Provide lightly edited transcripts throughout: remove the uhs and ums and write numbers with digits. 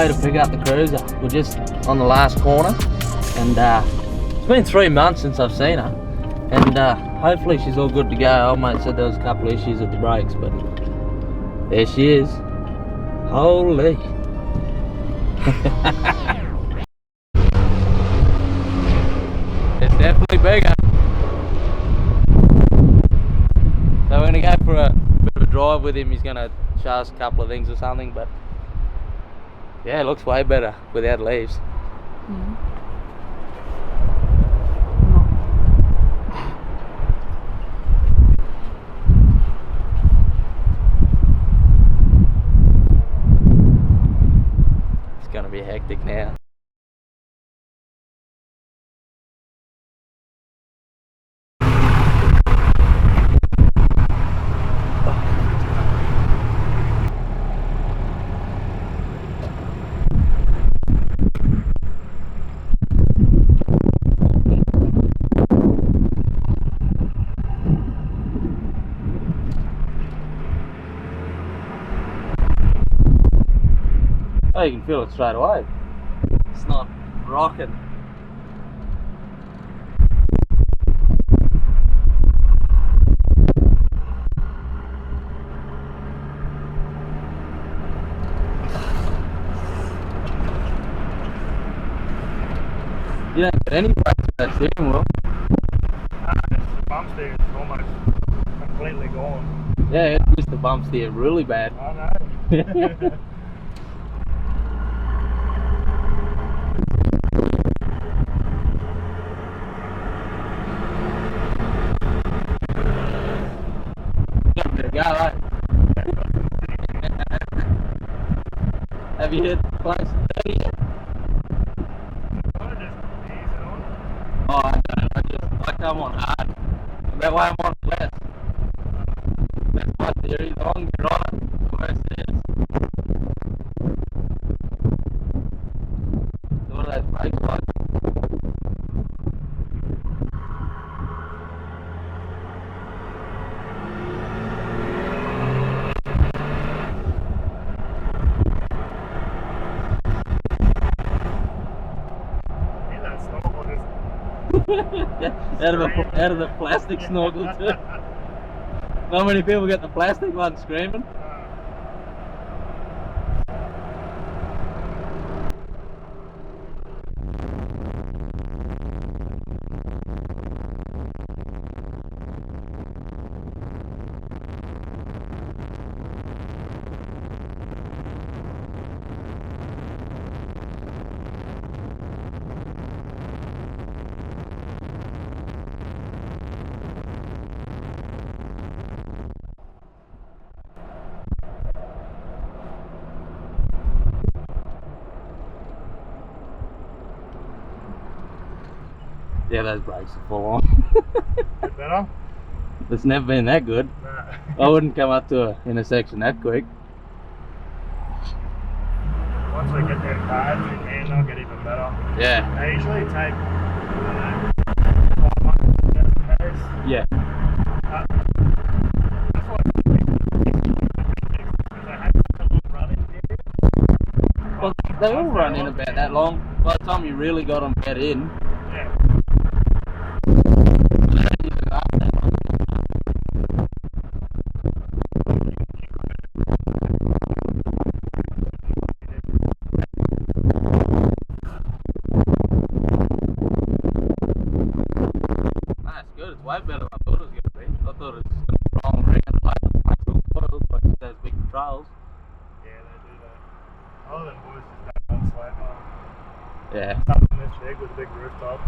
way to pick up the cruiser. We're just on the last corner, and it's been 3 months since I've seen her, and hopefully she's all good to go. Old mate said there was a couple of issues with the brakes, but there she is. Holy. It's definitely bigger. So we're gonna go for a bit of a drive with him. He's gonna show us a couple of things or something, but yeah, it looks way better without leaves. It's gonna be hectic now. Oh, you can feel it straight away. It's not rocking. You don't get any brakes with that steering wheel. The bump steer is almost completely gone. Yeah, it used to bump steer really bad. I know. Go, right? Have you hit close to 30 yet? Oh, I don't. I come on hard. That way I'm on less. That's my theory. The longer you're on it, the worse it is. So what are those brakes like? out of the plastic snorkel too. Not many people get the plastic one screaming. Yeah, those brakes are full on. Bit better? It's never been that good. Nah. I wouldn't come up to an intersection that quick. Once we get them pads in hand, they'll get even better. Yeah. They usually take 5 months to get the pace. Yeah. That's why they have a little running period. Well, they all run in about that long. By the time you really got them get in. Yeah. Way better than I thought it was going to be. I thought it was going to roll around like it looks like those big controls. Yeah, they do that. Other than boys just don't run slow car. Yeah. Something this big with a big rooftop.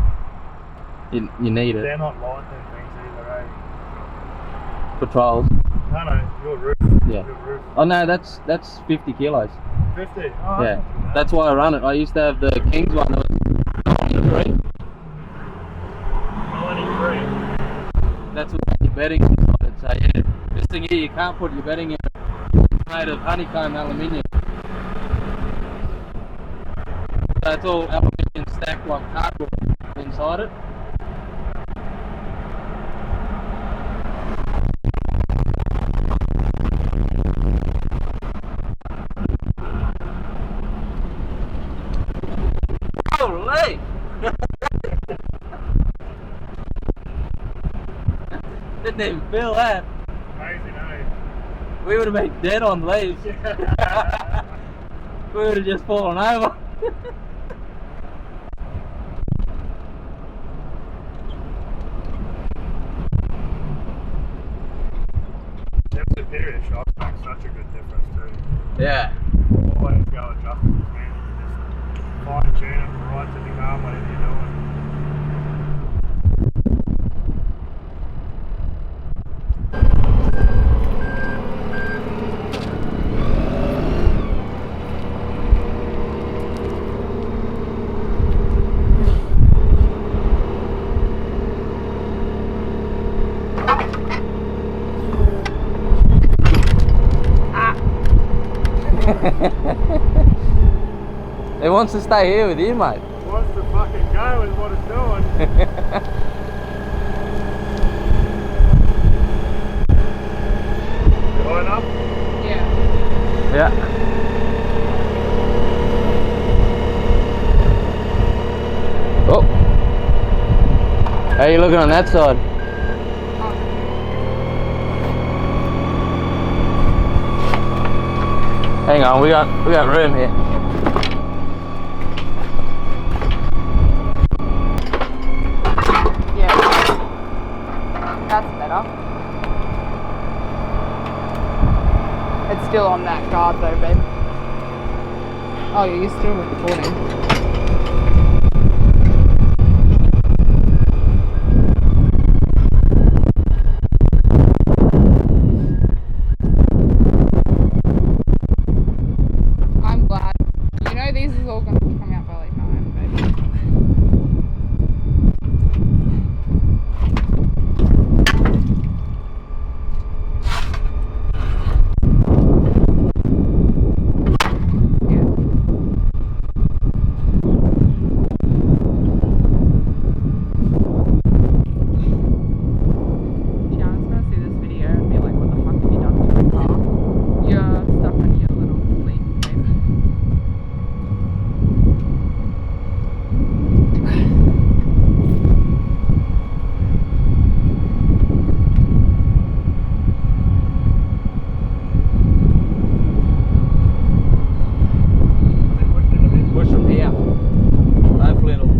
You need it. They're not lightning things either, eh? Patrols. No, your roof. Yeah. Your roof. Oh no, that's 50 kilos. 50? Oh, yeah. That's why I run it. I used to have the Kings one that was 93. 93. That's what your bedding inside. So yeah, this thing here you can't put your bedding in. It's made of honeycomb aluminium. So it's all aluminium stacked like cardboard inside it. leave. Didn't even feel that. Amazing, eh? We would have been dead on leaves. We would have just fallen over. Them superior shocks make such a good difference too. Yeah. Always go adjusting your man. Just fine tune it right to the calm, whatever you're doing. It wants to stay here with you, mate. It wants to fucking go is what it's doing. You line up? Yeah. Yeah. Oh. How are you looking on that side? Hang on, we got room here. Yeah. That's better. It's still on that guard though, babe. Oh, yeah, you're still recording. I'm glad. You know these is all going to come out by like 9, baby. Gianna's gonna see this video and be like, what the fuck have you done to the car? You're stuck on your little leaf, babe. Push from here. Hopefully it'll.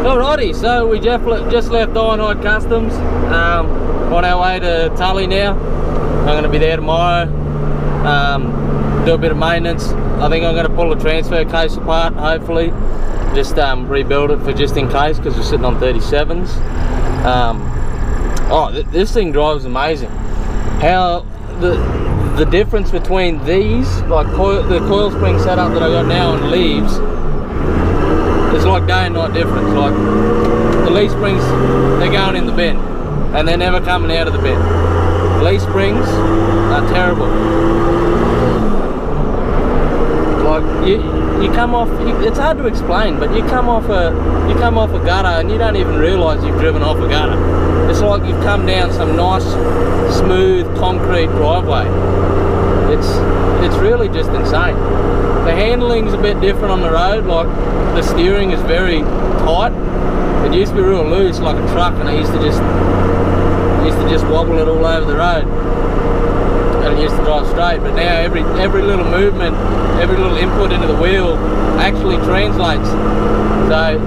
Alrighty, so we just left IRONHIDE Customs, on our way to Tully now. I'm going to be there tomorrow, do a bit of maintenance. I think I'm going to pull the transfer case apart, hopefully. Just rebuild it for just in case, because we're sitting on 37s. This thing drives amazing. How the difference between these, like the coil spring setup that I got now and leaves, it's like day and night difference. Like the leaf springs, they're going in the bin and they're never coming out of the bin. Leaf springs are terrible. Like you come off, it's hard to explain, but you come off a gutter and you don't even realise you've driven off a gutter. It's like you've come down some nice smooth concrete driveway. It's really just insane. The handling's a bit different on the road. Like the steering is very tight. It used to be real loose like a truck, and I used to just wobble it all over the road, and it used to drive straight. But now every little movement, every little input into the wheel actually translates. So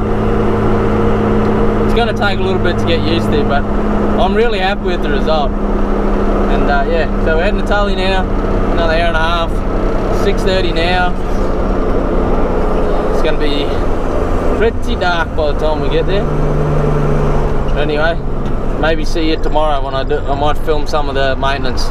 it's going to take a little bit to get used to, but I'm really happy with the result. And yeah, so we're heading to Tully now, another hour and a half, 6:30 now. It's going to be pretty dark by the time we get there. Anyway, maybe see you tomorrow when I might film some of the maintenance.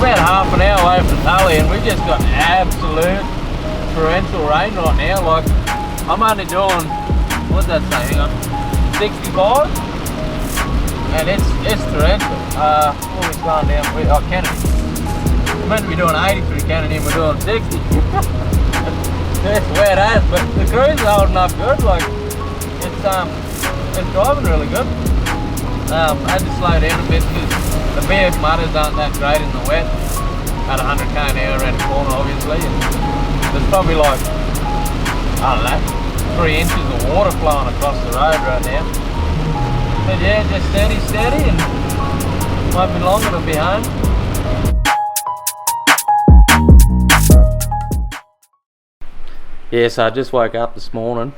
about half an hour away from Tully and we just got absolute torrential rain right now. Like, I'm only doing, what's that say, hang on, 65? And it's torrential. What was going down? Oh, Kennedy. We're meant to be doing 80 through Kennedy and we're doing 60. That's where it is, but the cruise is holding up good. Like, it's driving really good. I had to slow down a bit because the bare mudders aren't that great in the wet at 100 km an hour around the corner, obviously. And there's probably like, I don't know, 3 inches of water flowing across the road right now. But yeah, just steady, and might be longer to be home. Yeah, so I just woke up this morning.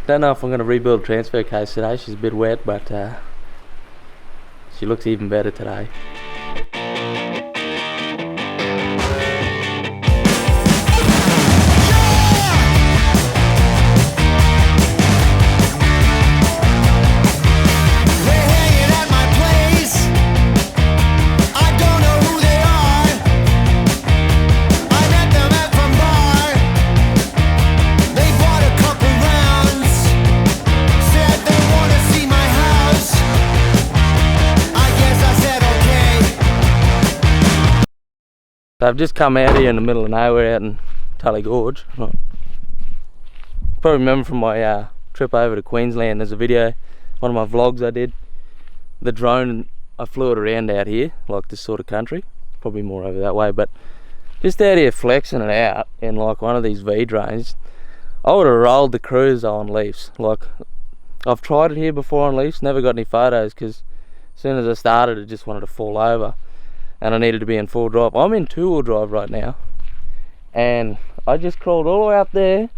Don't know if I'm going to rebuild a transfer case today. She's a bit wet, but she looks even better today. So I've just come out here in the middle of nowhere out in Tully Gorge. Probably remember from my trip over to Queensland, there's a video, one of my vlogs I did. The drone, I flew it around out here, like this sort of country. Probably more over that way, but just out here flexing it out in like one of these V-drones. I would have rolled the cruise on leaves. Like, I've tried it here before on leaves, never got any photos because as soon as I started it just wanted to fall over. And I needed to be in full drive. I'm in 2-wheel drive right now, and I just crawled all the way up there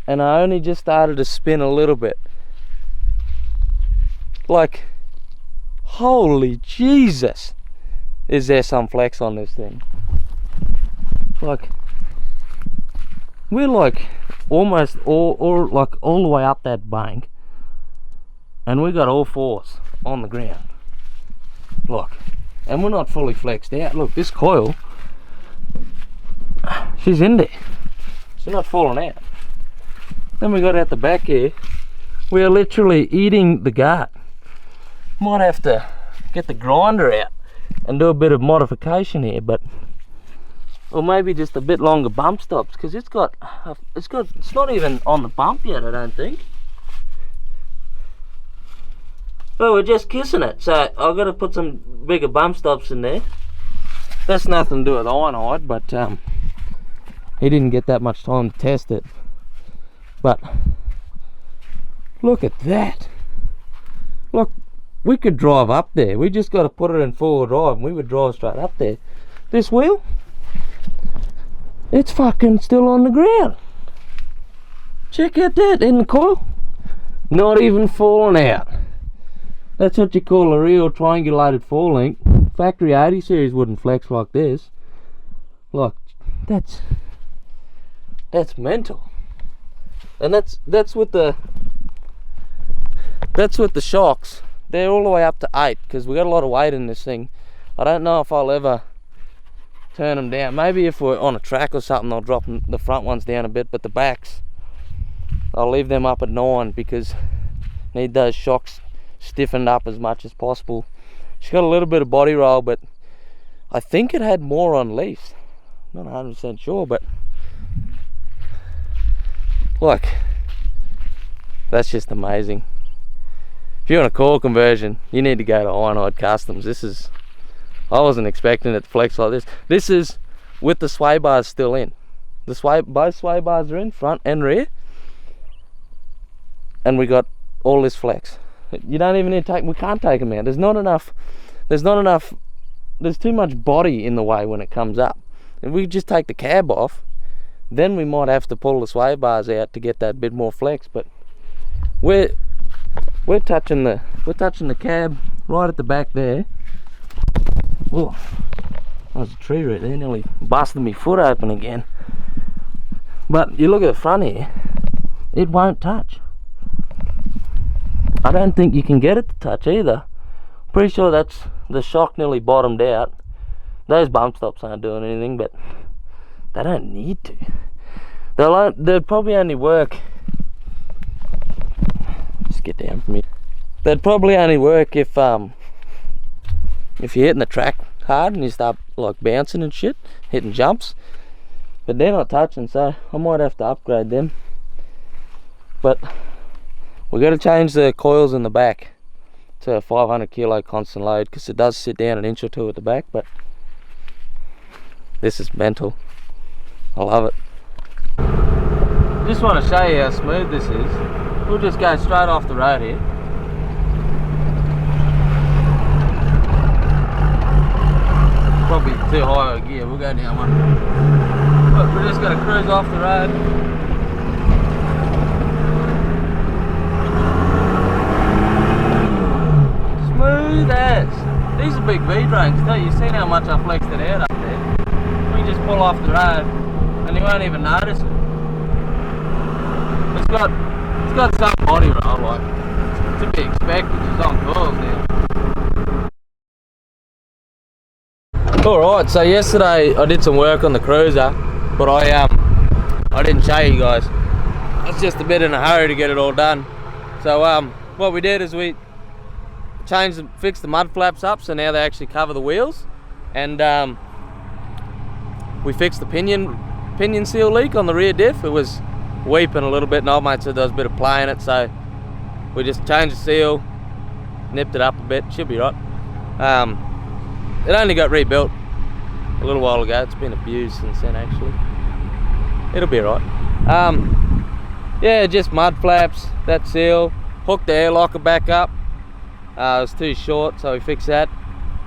and I only just started to spin a little bit. Like, holy Jesus, is there some flex on this thing. Like, we're like almost all the way up that bank and we got all 4s on the ground. Look. And we're not fully flexed out. Look, this coil, she's in there. She's not falling out. Then we got out the back here. We are literally eating the gut. Might have to get the grinder out and do a bit of modification here, but or maybe just a bit longer bump stops because it's not even on the bump yet, I don't think. Well, we're just kissing it, so I've got to put some bigger bump stops in there. That's nothing to do with IRONHIDE, but he didn't get that much time to test it. But look at that. Look, we could drive up there. We just got to put it in 4-wheel drive and we would drive straight up there. This wheel, it's fucking still on the ground. Check out that in the coil. Not even falling out. That's what you call a real triangulated 4-link. Factory 80 series wouldn't flex like this. Look, that's mental. And that's with the shocks. They're all the way up to 8 because we got a lot of weight in this thing. I don't know if I'll ever turn them down. Maybe if we're on a track or something, I'll drop the front ones down a bit, but the backs, I'll leave them up at 9 because I need those shocks stiffened up as much as possible. She's got a little bit of body roll, but I think it had more on leaves. Not 100% sure, but look, that's just amazing. If you want a coil conversion, you need to go to IRONHIDE Customs. I wasn't expecting it to flex like this. This is with the sway bars still in. Both sway bars are in, front and rear, and we got all this flex. You don't even need to we can't take them out. There's too much body in the way when it comes up. If we just take the cab off, then we might have to pull the sway bars out to get that bit more flex, but we're touching the cab right at the back there. Oh, there's a tree right there, nearly busted my foot open again. But you look at the front here, it won't touch. I don't think you can get it to touch either. Pretty sure that's the shock nearly bottomed out. Those bump stops aren't doing anything, but they don't need to. They'll probably only work. Just get down from here. They'd probably only work if you're hitting the track hard and you start like bouncing and shit, hitting jumps. But they're not touching, so I might have to upgrade them. But we got to change the coils in the back to a 500 kilo constant load, because it does sit down an inch or two at the back. But this is mental. I love it. Just want to show you how smooth this is. We'll just go straight off the road here. Probably too high a gear, we'll go down one. But we're just going to cruise off the road. Smooth as. These are big V-drains too. You've seen how much I flexed it out up there. We just pull off the road and you won't even notice it. It's got some body roll, like to be expected. It's on coils now. Alright, so yesterday I did some work on the cruiser, but I didn't show you guys. I was just a bit in a hurry to get it all done. So what we did is we fixed the mud flaps up, so now they actually cover the wheels, and we fixed the pinion seal leak on the rear diff. It was weeping a little bit, and old mate said there was a bit of play in it, so we just changed the seal, nipped it up a bit. Should be right. It only got rebuilt a little while ago. It's been abused since then, actually. It'll be right. Yeah, just mud flaps, that seal, hooked the air locker back up. It was too short, so we fixed that.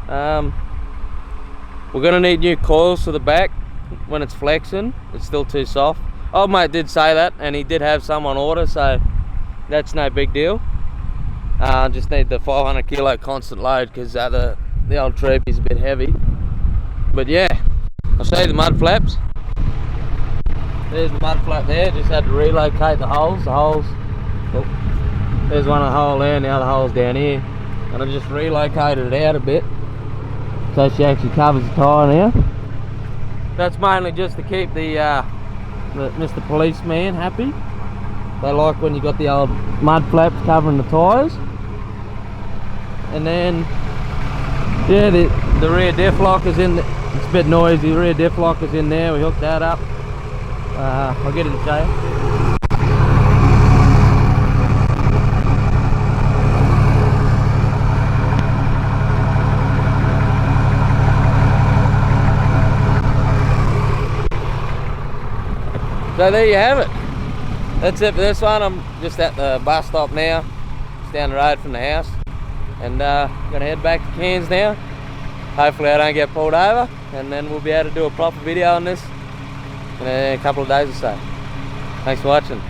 We're gonna need new coils for the back when it's flexing. It's still too soft. Old mate did say that, and he did have some on order, so that's no big deal. Just need the 500 kilo constant load, because the old Troopy's a bit heavy. But yeah, I'll show you the mud flaps. There's the mud flap there. Just had to relocate the holes. Oh, there's one hole there and the other hole's down here. And I just relocated it out a bit, so she actually covers the tyre now. That's mainly just to keep the Mr. Policeman happy. They like when you got the old mud flaps covering the tyres. And then yeah, the rear diff locker's in the, it's a bit noisy. The rear diff locker's in there. We hooked that up. I'll get it to show you. So there you have it. That's it for this one. I'm just at the bus stop now. It's down the road from the house. And gonna head back to Cairns now. Hopefully I don't get pulled over, and then we'll be able to do a proper video on this in a couple of days or so. Thanks for watching.